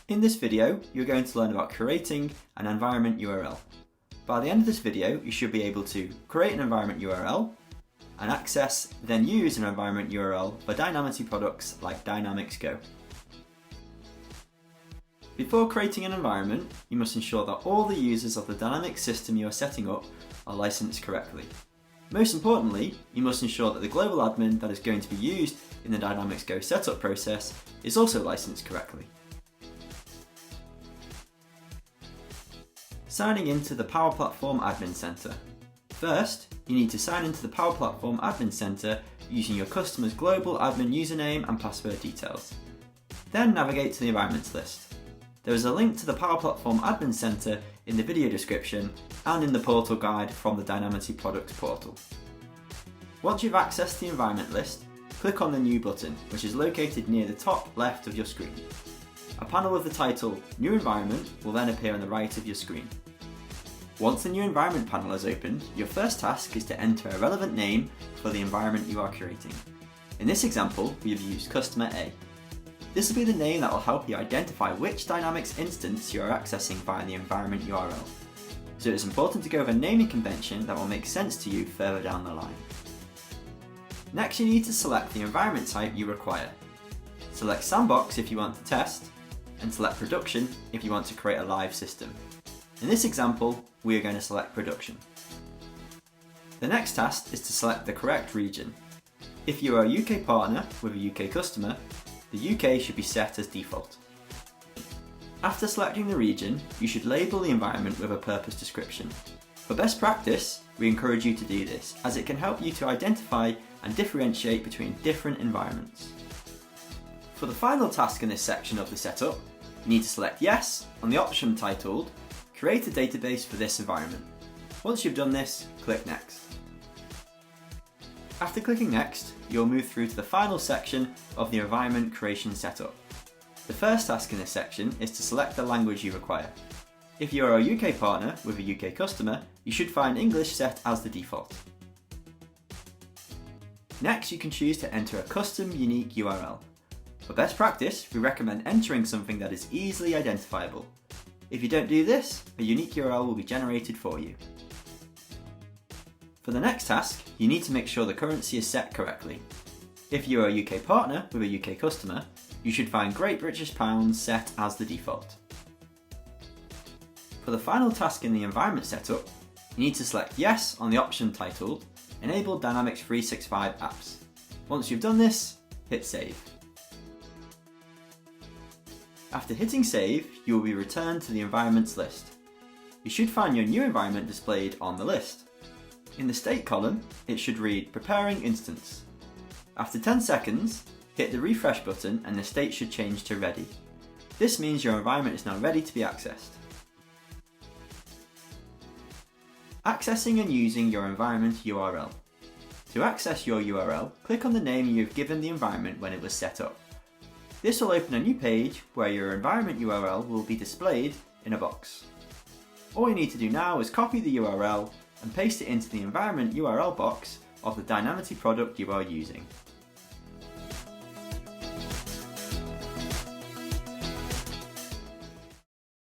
In this video, you're going to learn about creating an environment URL. By the end of this video, you should be able to create an environment URL and access, then use an environment URL for Dynamiti products like Dynamics Go. Before creating an environment, you must ensure that all the users of the Dynamics system you are setting up are licensed correctly. Most importantly, you must ensure that the global admin that is going to be used in the Dynamics Go setup process is also licensed correctly. Signing into the Power Platform Admin Center. First, you need to sign into the Power Platform Admin Center using your customer's global admin username and password details. Then navigate to the environments list. There is a link to the Power Platform Admin Center in the video description and in the portal guide from the Dynamiti Products portal. Once you've accessed the environment list, click on the New button, which is located near the top left of your screen. A panel with the title New Environment will then appear on the right of your screen. Once the New Environment panel is opened, your first task is to enter a relevant name for the environment you are creating. In this example, we have used Customer A. This will be the name that will help you identify which Dynamics instance you are accessing via the environment URL. So it is important to go with a naming convention that will make sense to you further down the line. Next, you need to select the environment type you require. Select Sandbox if you want to test, and select Production if you want to create a live system. In this example, we are going to select Production. The next task is to select the correct region. If you are a UK partner with a UK customer, the UK should be set as default. After selecting the region, you should label the environment with a purpose description. For best practice, we encourage you to do this, as it can help you to identify and differentiate between different environments. For the final task in this section of the setup, you need to select Yes on the option titled Create a database for this environment. Once you've done this, click Next. After clicking Next, you'll move through to the final section of the environment creation setup. The first task in this section is to select the language you require. If you are a UK partner with a UK customer, you should find English set as the default. Next, you can choose to enter a custom unique URL. For best practice, we recommend entering something that is easily identifiable. If you don't do this, a unique URL will be generated for you. For the next task, you need to make sure the currency is set correctly. If you are a UK partner with a UK customer, you should find Great British Pounds set as the default. For the final task in the environment setup, you need to select Yes on the option titled Enable Dynamics 365 Apps. Once you've done this, hit Save. After hitting Save, you will be returned to the environments list. You should find your new environment displayed on the list. In the state column, it should read Preparing Instance. After 10 seconds, hit the refresh button and the state should change to Ready. This means your environment is now ready to be accessed. Accessing and using your environment URL. To access your URL, click on the name you have given the environment when it was set up. This will open a new page where your environment URL will be displayed in a box. All you need to do now is copy the URL and paste it into the environment URL box of the Dynamiti product you are using.